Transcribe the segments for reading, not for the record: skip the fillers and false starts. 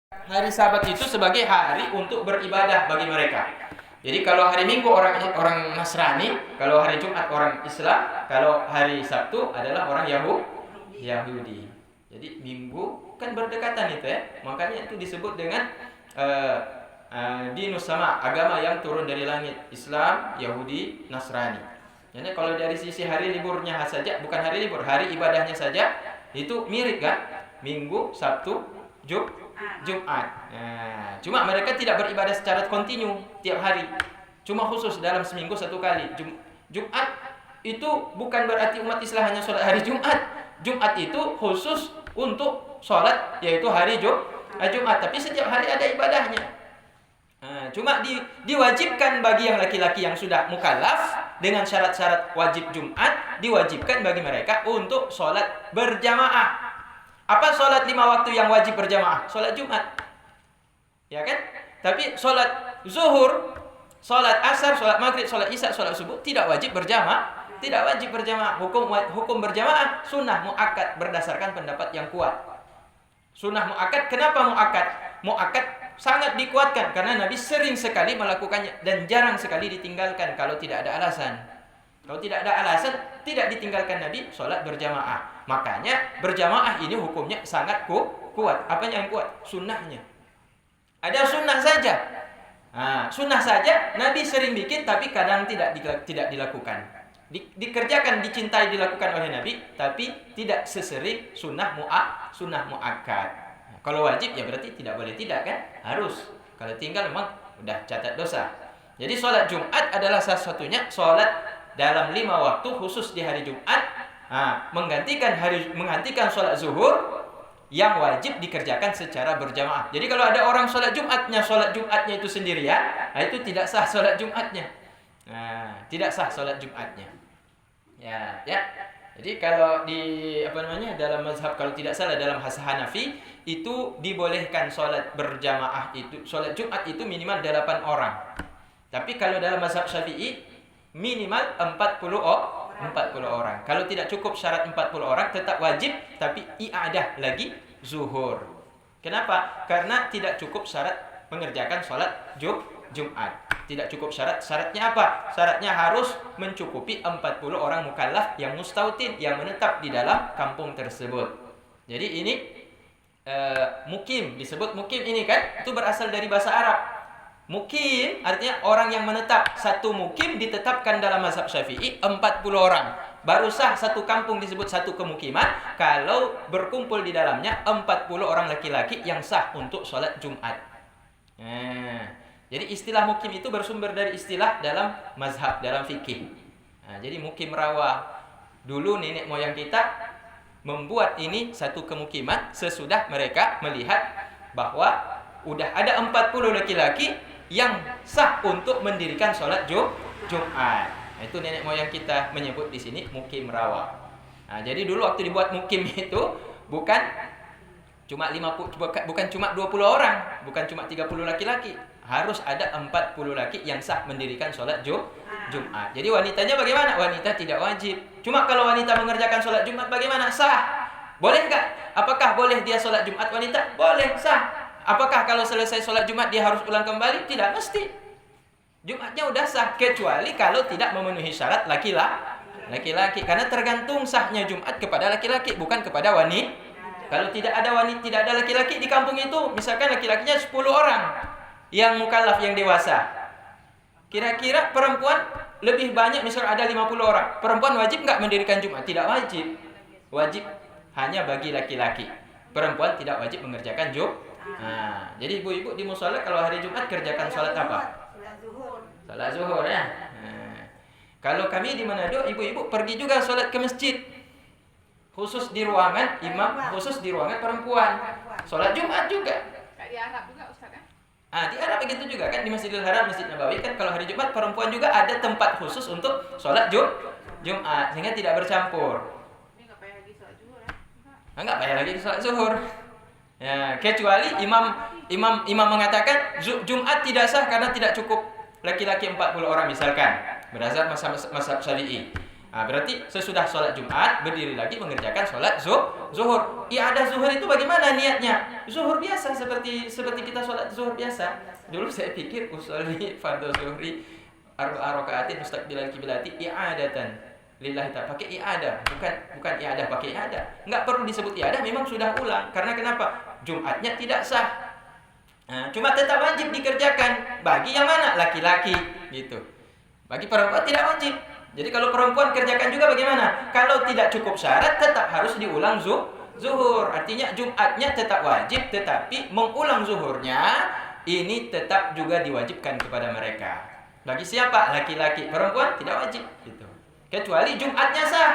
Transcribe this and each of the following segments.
hari Sabat itu sebagai hari untuk beribadah bagi mereka. Jadi kalau hari Minggu orang Nasrani, kalau hari Jumat orang Islam, kalau hari Sabtu adalah orang Yahudi. Jadi Minggu kan berdekatan itu ya, makanya itu disebut dengan dinus sama, agama yang turun dari langit, Islam, Yahudi, Nasrani. Jadi kalau dari sisi hari liburnya saja, bukan hari libur, hari ibadahnya saja itu mirip kan? Minggu, Sabtu, Jumat. Nah, cuma mereka tidak beribadah secara kontinu tiap hari. Cuma khusus dalam seminggu satu kali. Jumat itu bukan berarti umat Islam hanya sholat hari Jumat. Jumat itu khusus untuk sholat, yaitu hari Jumat. Tapi setiap hari ada ibadahnya. Cuma diwajibkan bagi yang laki-laki yang sudah mukallaf dengan syarat-syarat wajib Jumat, diwajibkan bagi mereka untuk sholat berjamaah. Apa sholat 5 waktu yang wajib berjamaah? Sholat Jumat, ya kan? Tapi sholat zuhur, sholat asar, sholat maghrib, sholat isya, sholat subuh tidak wajib berjamaah. Tidak wajib berjamaah. Hukum berjamaah sunnah muakkad berdasarkan pendapat yang kuat. Sunnah muakkad. Kenapa muakkad? Muakkad sangat dikuatkan karena Nabi sering sekali melakukannya dan jarang sekali ditinggalkan kalau tidak ada alasan. Kalau tidak ada alasan, tidak ditinggalkan Nabi sholat berjamaah. Makanya berjamaah ini hukumnya sangat kuat. Apanya yang kuat? Sunnahnya. Ada sunnah saja. Sunnah saja Nabi sering bikin, tapi kadang tidak dilakukan. Dikerjakan, dicintai, dilakukan oleh Nabi, tapi tidak sesering sunnah muakkad. Kalau wajib ya berarti tidak boleh tidak kan? Harus. Kalau tinggal memang udah catat dosa. Jadi sholat Jumat adalah salah satunya sholat dalam 5 waktu khusus di hari Jumat, menggantikan sholat zuhur yang wajib dikerjakan secara berjamaah. Jadi kalau ada orang sholat Jumatnya itu sendirian, itu tidak sah sholat Jumatnya. Tidak sah sholat Jumatnya. Ya. Jadi kalau dalam mazhab, kalau tidak salah dalam Hanafi itu dibolehkan sholat berjamaah itu, sholat Jumat itu minimal 8 orang. Tapi kalau dalam mazhab Syafi'i minimal 40 orang. Kalau tidak cukup syarat 40 orang tetap wajib, tapi i'adah lagi zuhur. Kenapa? Karena tidak cukup syarat mengerjakan sholat Jumat. Tidak cukup syaratnya apa? Syaratnya harus mencukupi 40 orang mukallaf yang mustautin, yang menetap di dalam kampung tersebut. Jadi ini mukim, disebut mukim ini kan, itu berasal dari bahasa Arab. Mukim artinya orang yang menetap. Satu mukim ditetapkan dalam mazhab Syafi'i 40 orang. Baru sah satu kampung disebut satu kemukiman kalau berkumpul di dalamnya 40 orang laki-laki yang sah untuk sholat Jumat. Jadi istilah mukim itu bersumber dari istilah dalam mazhab, dalam fikih. Jadi mukim rawa. Dulu nenek moyang kita membuat ini satu kemukiman sesudah mereka melihat bahwa udah ada 40 laki-laki yang sah untuk mendirikan sholat Jumat. Itu nenek moyang kita menyebut di sini mukim rawa. Jadi dulu waktu dibuat mukim itu bukan cuma 20 orang, bukan cuma 30 laki-laki. Harus ada 40 laki yang sah mendirikan sholat Jumat. Jadi wanitanya bagaimana? Wanita tidak wajib. Cuma kalau wanita mengerjakan sholat Jumat bagaimana? Sah. Boleh enggak? Apakah boleh dia sholat Jumat wanita? Boleh, sah. Apakah kalau selesai sholat Jumat dia harus ulang kembali? Tidak mesti. Jumatnya udah sah, kecuali kalau tidak memenuhi syarat laki-laki. Karena tergantung sahnya Jumat kepada laki-laki, bukan kepada wanita. Kalau tidak ada laki-laki di kampung itu, misalkan laki-lakinya 10 orang yang mukallaf, yang dewasa. Kira-kira perempuan lebih banyak, misalnya ada 50 orang. Perempuan wajib nggak mendirikan Jumat? Tidak wajib. Wajib hanya bagi laki-laki. Perempuan tidak wajib mengerjakan Jumat. Jadi ibu-ibu di mushola kalau hari Jumat kerjakan sholat apa? Sholat zuhur ya. Kalau kami di Manado, ibu-ibu pergi juga sholat ke masjid. Khusus di ruangan imam, khusus di ruangan perempuan. Sholat Jumat juga. Di Arab juga Ustaz ya? Di Arab begitu juga kan, di Masjidil Haram, Masjid Nabawi kan kalau hari Jumat perempuan juga ada tempat khusus untuk sholat Jumat sehingga tidak bercampur. Ini nggak payah lagi sholat zuhur ya? Nggak payah lagi sholat zuhur. Ya, kecuali imam mengatakan Jumat tidak sah karena tidak cukup laki-laki 40 orang misalkan, berdasar mazhab Syafi'i. Nah, berarti sesudah sholat Jumat berdiri lagi mengerjakan sholat zuhur. I'adah zuhur itu bagaimana niatnya? Zuhur biasa seperti kita sholat zuhur biasa. Dulu saya pikir usolli fardhu zuhri arba'a raka'atin mustaqbilal qiblati i'adatan lillahi ta'ala. Pakai i'adah, bukan i'adah pakai i'adah. Enggak perlu disebut i'adah, memang sudah ulang. Karena kenapa? Jumatnya tidak sah. Nah, cuma tetap wajib dikerjakan bagi yang mana? Laki-laki gitu. Bagi perempuan tidak wajib. Jadi kalau perempuan kerjakan juga bagaimana? Kalau tidak cukup syarat tetap harus diulang zuhur. Artinya Jumatnya tetap wajib, tetapi mengulang zuhurnya ini tetap juga diwajibkan kepada mereka. Bagi siapa? Laki-laki. Perempuan tidak wajib gitu. Kecuali Jumatnya sah.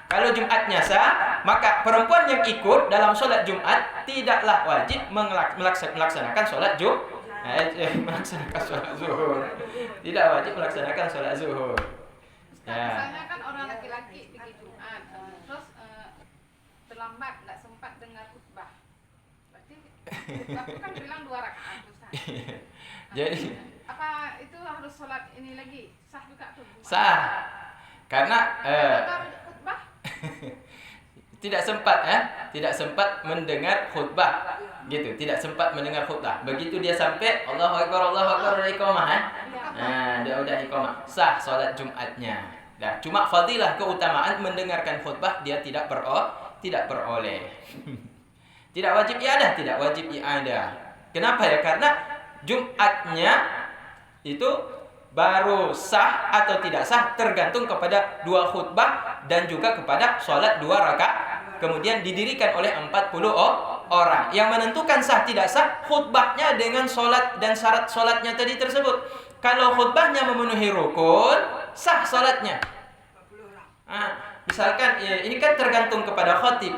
Kalau Jumatnya sah, maka perempuan yang ikut dalam sholat Jumat tidaklah wajib melaksanakan sholat melaksanakan sholat zuhur. Tidak wajib melaksanakan sholat zuhur. Ustaz, misalnya kan orang laki-laki pergi Jumat, terus terlambat, nggak sempat dengar khutbah. Berarti khutbah itu kan bilang 2 rakaat, Ustaz. Jadi apa itu harus sholat ini lagi? Sah juga tuh? sah. Karena khutbah? tidak sempat mendengar khutbah. Gitu, tidak sempat mendengar khutbah. Begitu dia sampai Allahu Akbar udah iqamah Nah, dia udah iqamah. Sah salat Jumatnya. Nah, cuma fadilah keutamaan mendengarkan khutbah dia tidak beroleh. Tidak wajib iadah, tidak wajib i'adah. Kenapa ya? Karena Jumatnya itu baru sah atau tidak sah tergantung kepada 2 khutbah dan juga kepada sholat 2 rakaat. Kemudian didirikan oleh 40 orang. Yang menentukan sah tidak sah khutbahnya dengan sholat dan syarat sholatnya tadi tersebut. Kalau khutbahnya memenuhi rukun, sah sholatnya. Misalkan ini kan tergantung kepada khatib.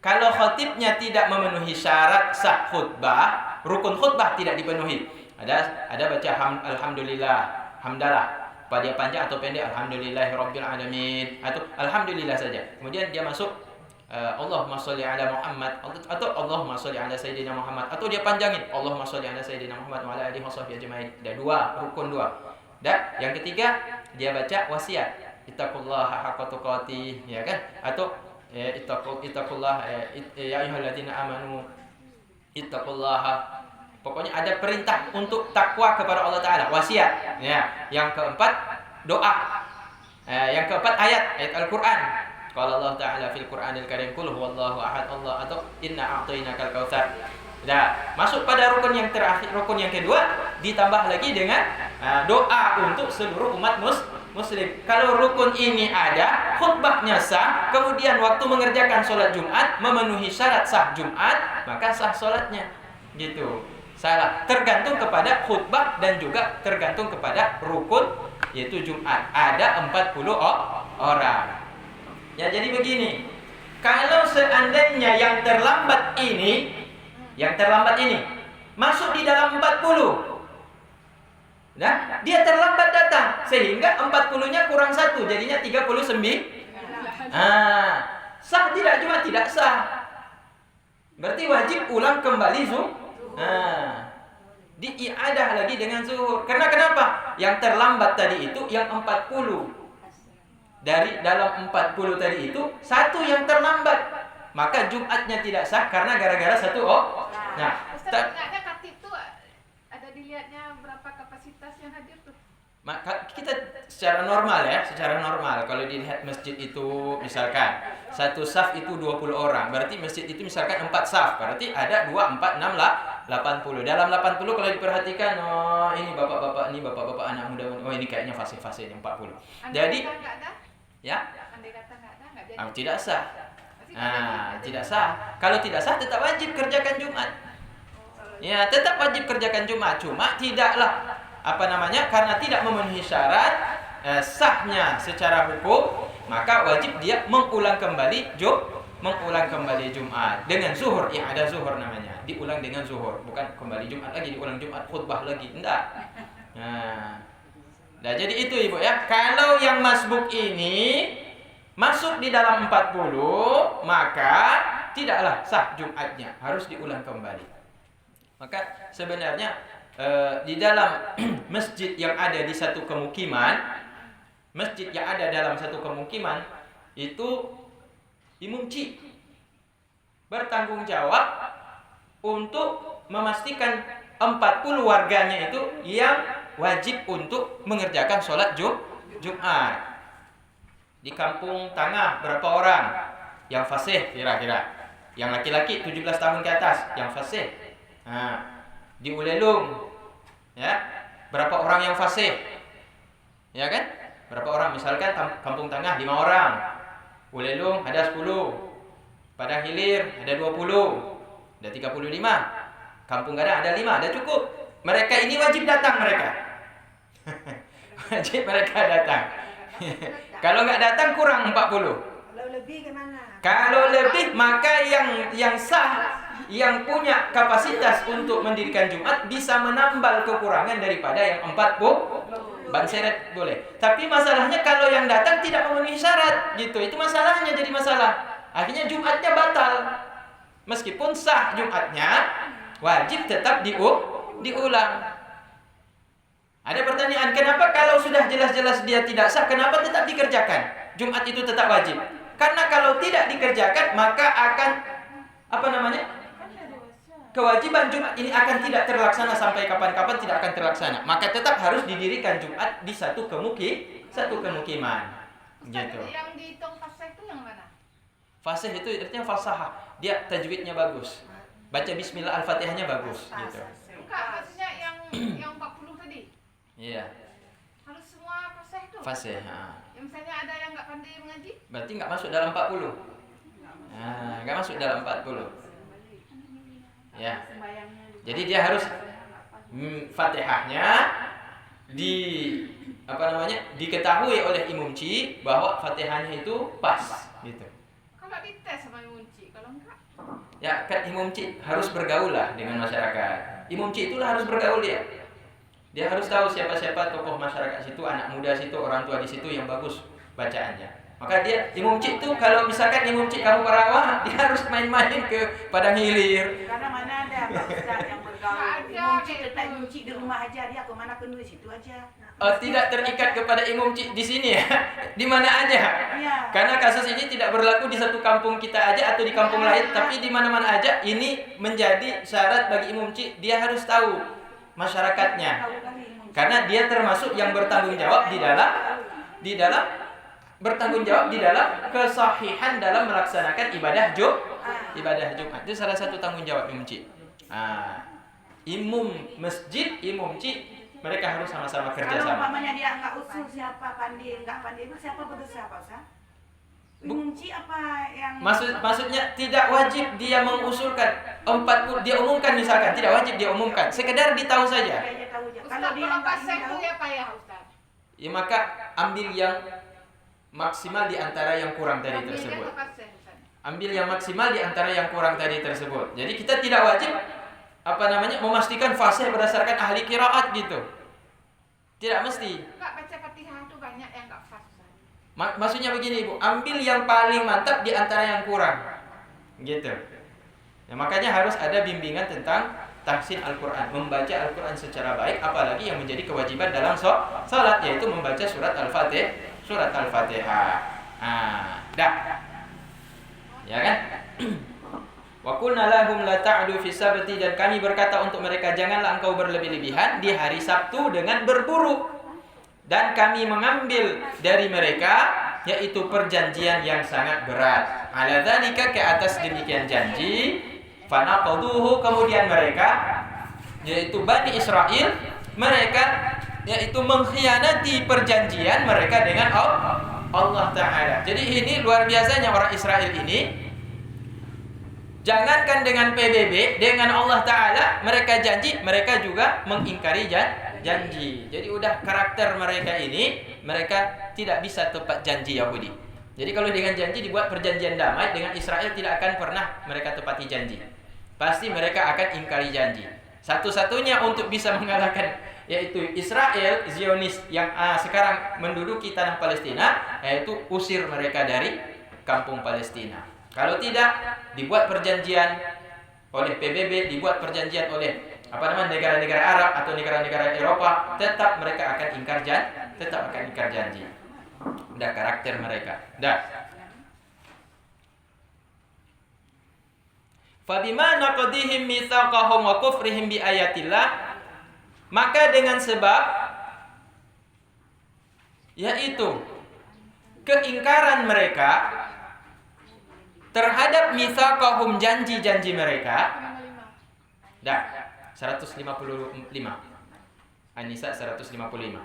Kalau khatibnya tidak memenuhi syarat sah khutbah, rukun khutbah tidak dipenuhi. Ada baca alhamdulillah, hamdalah. Apa dia panjang atau pendek? Alhamdulillahirabbil alamin atau alhamdulillah saja. Kemudian dia masuk Allahumma sholli ala Muhammad atau Allahumma sholli ala sayyidina Muhammad atau dia panjangin Allahumma sholli ala sayyidina Muhammad wa ala alihi washabbihi ajmain. Ada 2, rukun 2. Dan yang ketiga dia baca wasiat. Ittaqullaha haqqa tuqatih, ya kan? Atau ittaqullah ya ayyuhalladzina amanu ittaqullaha. Pokoknya ada perintah untuk takwa kepada Allah Ta'ala, wasiat. Ya. Yang keempat, doa. Yang keempat, ayat Al-Quran. Qala Allah Ta'ala fil Qur'anil Karim, qul huwallahu ahad Allah, atau inna a'tainakal kautsar. Nah, masuk pada rukun yang terakhir, rukun yang kedua, ditambah lagi dengan doa untuk seluruh umat muslim. Kalau rukun ini ada, khutbahnya sah, kemudian waktu mengerjakan sholat Jumat memenuhi syarat sah Jumat, maka sah sholatnya. Gitu. Salah, tergantung kepada khutbah dan juga tergantung kepada rukun yaitu Jumat. Ada 40 orang. Ya, jadi begini. Kalau seandainya yang terlambat ini masuk di dalam 40. Nah, dia terlambat datang sehingga 40-nya kurang 1, jadinya 39. Sah tidak? Cuma tidak sah. Berarti wajib ulang kembali diiadah lagi dengan zuhur. Karena kenapa? Yang terlambat tadi itu yang 40. Dari dalam 40 tadi itu 1 yang terlambat. Maka Jumatnya tidak sah karena gara-gara 1 Nah, Ustaz, ingatnya khatib tuh ada dilihatnya berapa kapasitas yang hadir tuh? Maka kita secara normal kalau dilihat masjid itu misalkan 1 saf itu 20 orang, berarti masjid itu misalkan 4 saf, berarti ada 2, 4, 6 lah 80. Dalam 80 kalau diperhatikan, ini bapak-bapak, ini bapak-bapak anak muda, ini kayaknya fase-fase 40. Jadi ya, tidak sah. Tidak sah. Kalau tidak sah tetap wajib kerjakan Jumat. Ya, tetap wajib kerjakan Jumat, cuma tidaklah karena tidak memenuhi syarat sahnya secara hukum, maka wajib dia mengulang kembali Jumat dengan zuhur. Ya, ada zuhur namanya, diulang dengan zuhur, bukan kembali Jumat lagi, diulang Jumat khutbah lagi, enggak. Nah, jadi itu Ibu ya. Kalau yang masbuk ini masuk di dalam 40, maka tidaklah sah Jumatnya, harus diulang kembali. Maka sebenarnya di dalam masjid yang ada di satu kemukiman, masjid yang ada dalam satu pemukiman itu imum ci bertanggung jawab untuk memastikan 40 warganya itu yang wajib untuk mengerjakan sholat Jumat. Di kampung tengah berapa orang yang fasih kira-kira? Yang laki-laki 17 tahun ke atas yang fasih. Di Ulelung ya, berapa orang yang fasih? Ya kan? Berapa orang? Misalkan kampung tengah 5 orang. Ulelung ada 10. Padang Hilir ada 20. Ada 35. Kampung Gadang ada 5, ada cukup. Mereka ini wajib datang mereka. Wajib mereka datang. Kalau nggak datang kurang 40. Kalau lebih gimana? Kalau lebih maka yang sah, yang punya kapasitas untuk mendirikan Jumat bisa menambal kekurangan daripada yang 40. Ban seret boleh. Tapi masalahnya kalau yang datang tidak memenuhi syarat, gitu. Itu masalahnya, jadi masalah. Akhirnya Jumatnya batal. Meskipun sah Jumatnya, wajib tetap diulang. Ada pertanyaan, kenapa kalau sudah jelas-jelas dia tidak sah, kenapa tetap dikerjakan? Jumat itu tetap wajib. Karena kalau tidak dikerjakan, maka akan kewajiban Jumat ini akan tidak terlaksana sampai kapan-kapan, tidak akan terlaksana. Maka tetap harus didirikan Jumat di satu kemukiman. Gitu. Yang dihitung fasih itu yang mana? Fasih itu artinya falsafah. Dia tajwidnya bagus. Baca bismillah al-Fatihahnya bagus gitu. Enggak, maksudnya yang 40 tadi. Iya. Harus semua fasih itu. Fasih. Ya, misalnya ada yang enggak pandai mengaji? Berarti nggak masuk dalam 40. Nggak masuk dalam 40. Ya. Jadi dia harus Fatihahnya diketahui oleh imum ci bahwa Fatihahnya itu pas gitu. Kalau dites sama Munci, kalau enggak? Ya kan imum ci harus bergaul lah dengan masyarakat. Imum ci itulah harus bergaul dia. Dia harus tahu siapa-siapa tokoh masyarakat situ, anak muda situ, orang tua di situ yang bagus bacaannya. Maka dia imum ci itu kalau misalkan imum ci kamu Karawang, dia harus main-main ke Padang Hilir. Karena mana ada Pak Ustaz yang bergaul. Munci tetap munci di rumah aja, dia kemana ke situ aja. Tidak terikat kepada imum ci di sini ya, di mana aja. Iya. Karena kasus ini tidak berlaku di satu kampung kita aja atau di kampung lain, tapi di mana-mana aja. Ini menjadi syarat bagi imum ci, dia harus tahu masyarakatnya. Karena dia termasuk yang bertanggung jawab di dalam bertanggung jawab di dalam kesahihan dalam melaksanakan ibadah Jumat. Itu salah satu tanggung jawab imum ci. Imum masjid, imum ci, mereka harus sama-sama kerja Kalau sama. umpamanya dia enggak usul siapa pandai, enggak pandai itu siapa berdosa Pak Ustaz? Munci apa yang Maksudnya tidak wajib dia mengusulkan 40, dia umumkan misalkan, tidak wajib dia umumkan, sekedar ditahu saja. Kayaknya tahu aja. Ustaz, Kalau dia kalau enggak fasih ingin itu tahu, ya payah Ustaz. Ya maka ambil yang maksimal di antara yang kurang tadi Ambilnya tersebut. ke fasih, Ustaz. Ambil yang maksimal di antara yang kurang tadi tersebut. Jadi kita tidak wajib memastikan fasih berdasarkan ahli qiraat gitu. Tidak mesti. Enggak baca Fatihah itu banyak yang enggak fasih. Maksudnya begini Ibu, ambil yang paling mantap di antara yang kurang. Gitu. Ya, makanya harus ada bimbingan tentang tahsin Al-Quran, membaca Al-Quran secara baik, apalagi yang menjadi kewajiban dalam salat, yaitu membaca surat Al-Fatihah. Dah. Ya kan? Wa qulna lahum la ta'du fi sabti, dan kami berkata untuk mereka, janganlah engkau berlebih-lebihan di hari Sabtu dengan berburu. Dan kami mengambil dari mereka yaitu perjanjian yang sangat berat. Ala dzalika, ke atas demikian janji, fanaqaduhu, kemudian mereka yaitu Bani Israel, mereka yaitu mengkhianati perjanjian mereka dengan Allah Ta'ala. Jadi ini luar biasanya orang Israel ini. Jangankan dengan PBB, dengan Allah Ta'ala mereka janji, mereka juga mengingkari janji. Jadi udah karakter mereka ini, mereka tidak bisa tepat janji Yahudi. Jadi kalau dengan janji dibuat perjanjian damai dengan Israel, tidak akan pernah mereka tepati janji. Pasti mereka akan ingkari janji. Satu-satunya untuk bisa mengalahkan yaitu Israel, Zionis yang sekarang menduduki tanah Palestina, yaitu usir mereka dari kampung Palestina. Kalau tidak, dibuat perjanjian oleh PBB, dibuat perjanjian oleh negara-negara Arab atau negara-negara Eropa, tetap mereka akan ingkar janji. Dah karakter mereka. Dah. Fabima naqdihim mitsaqahum wa kufrihim bi ayatillah, maka dengan sebab yaitu keingkaran mereka terhadap mitsaqahum, janji-janji mereka. Dah 155 An-Nisa 155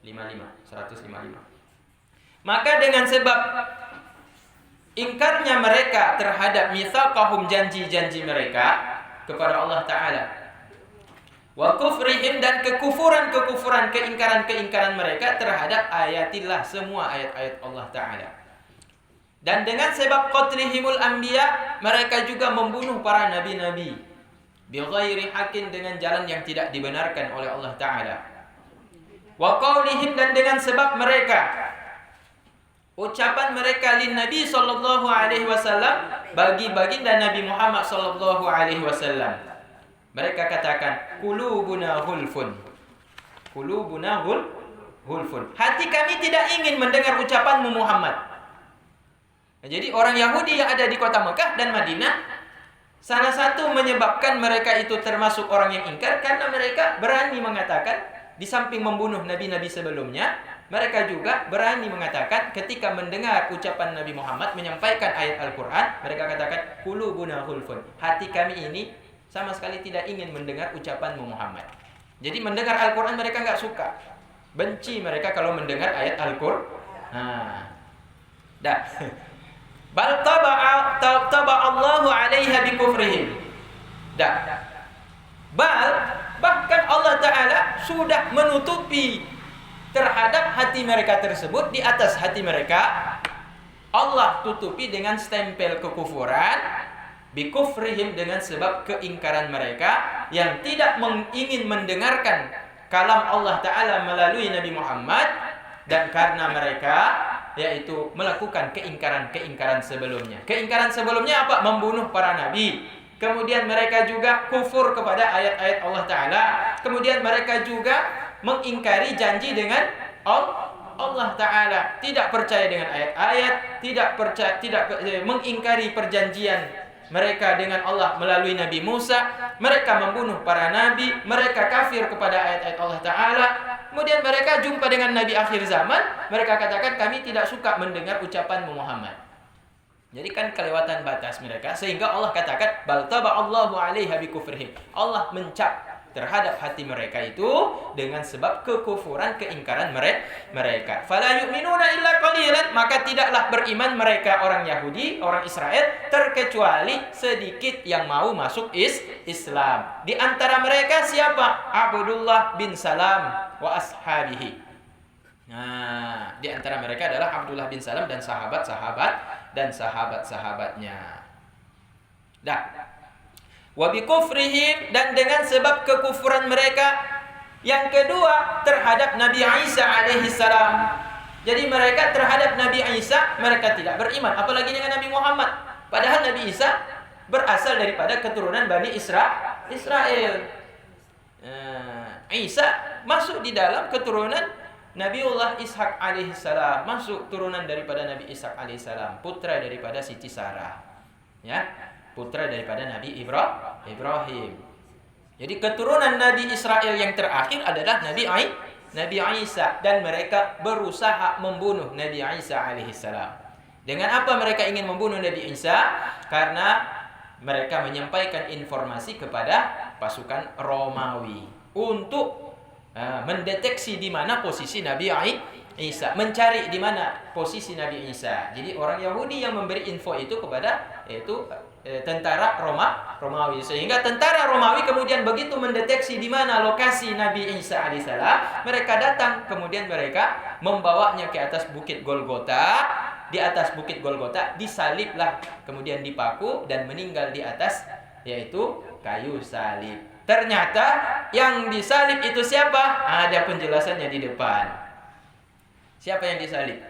155. Maka dengan sebab ingkarnya mereka terhadap mitsaqahum, janji-janji mereka kepada Allah Ta'ala, wa kufrihim, dan kekufuran-kekufuran, keingkaran-keingkaran mereka terhadap ayatillah, semua ayat-ayat Allah Ta'ala. Dan dengan sebab qatlihimul anbiya, mereka juga membunuh para nabi-nabi bighairi haqqin, dengan jalan yang tidak dibenarkan oleh Allah Ta'ala. Wa qaulihim, dan dengan sebab mereka, ucapan mereka lin Nabi sallallahu alaihi wasallam, bagi baginda Nabi Muhammad sallallahu alaihi wasallam. Mereka katakan qulubuna ghulfun. Qulubuna ghulfun. Hati kami tidak ingin mendengar ucapanmu Muhammad. Nah, jadi orang Yahudi yang ada di kota Mekah dan Madinah, salah satu menyebabkan mereka itu termasuk orang yang ingkar karena mereka berani mengatakan, di samping membunuh nabi-nabi sebelumnya, mereka juga berani mengatakan ketika mendengar ucapan Nabi Muhammad menyampaikan ayat Al-Quran, mereka katakan qulubuna ghulfun, hati kami ini sama sekali tidak ingin mendengar ucapanmu Muhammad. Jadi mendengar Al-Quran mereka nggak suka, benci mereka kalau mendengar ayat Al-Quran. Dah. Bal taba Allahu 'alaiha bi kufrihim. Dah. Bahkan Allah Ta'ala sudah menutupi terhadap hati mereka tersebut. Di atas hati mereka Allah tutupi dengan stempel kekufuran, bikufrihim, dengan sebab keingkaran mereka yang tidak ingin mendengarkan kalam Allah Ta'ala melalui Nabi Muhammad, dan karena mereka yaitu melakukan keingkaran-keingkaran sebelumnya. Keingkaran sebelumnya apa? Membunuh para nabi. Kemudian mereka juga kufur kepada ayat-ayat Allah Ta'ala. Kemudian mereka juga mengingkari janji dengan Allah Ta'ala, tidak percaya dengan ayat-ayat, mengingkari perjanjian mereka dengan Allah melalui Nabi Musa. Mereka membunuh para nabi, mereka kafir kepada ayat-ayat Allah Ta'ala. Kemudian mereka jumpa dengan Nabi akhir zaman, mereka katakan kami tidak suka mendengar ucapan Muhammad. Jadi kan kelewatan batas mereka, sehingga Allah katakan bal taba Allahu 'alaiha bi kufrihim. Allah mencap terhadap hati mereka itu dengan sebab kekufuran, keingkaran mereka. Fala yu'minuna illa qalilan, maka tidaklah beriman mereka orang Yahudi, orang Israel, terkecuali sedikit yang mau masuk Islam. Di antara mereka siapa? Abdullah bin Salam wa ashabihi. Nah, di antara mereka adalah Abdullah bin Salam dan sahabat-sahabatnya. Dah. Wa bi kufrihim, dan dengan sebab kekufuran mereka yang kedua terhadap Nabi Isa alaihi salam. Jadi mereka terhadap Nabi Isa mereka tidak beriman, apalagi dengan Nabi Muhammad. Padahal Nabi Isa berasal daripada keturunan Bani Israel. Isa masuk di dalam keturunan Nabiullah Ishak alaihi salam, masuk turunan daripada Nabi Ishak alaihi salam, putra daripada Siti Sarah. Ya, putra daripada Nabi Ibrahim. Jadi keturunan Nabi Israel yang terakhir adalah Nabi Isa, dan mereka berusaha membunuh Nabi Isa alaihi salam. Dengan apa mereka ingin membunuh Nabi Isa? Karena mereka menyampaikan informasi kepada pasukan Romawi untuk mendeteksi di mana posisi Nabi Isa, mencari di mana posisi Nabi Isa. Jadi orang Yahudi yang memberi info itu kepada yaitu tentara Romawi, sehingga tentara Romawi kemudian begitu mendeteksi di mana lokasi Nabi Isa alaihissalam, mereka datang, kemudian mereka membawanya ke atas bukit Golgota. Di atas bukit Golgota disaliblah, kemudian dipaku dan meninggal di atas yaitu kayu salib. Ternyata yang disalib itu siapa? Ada penjelasannya di depan. Siapa yang disalib?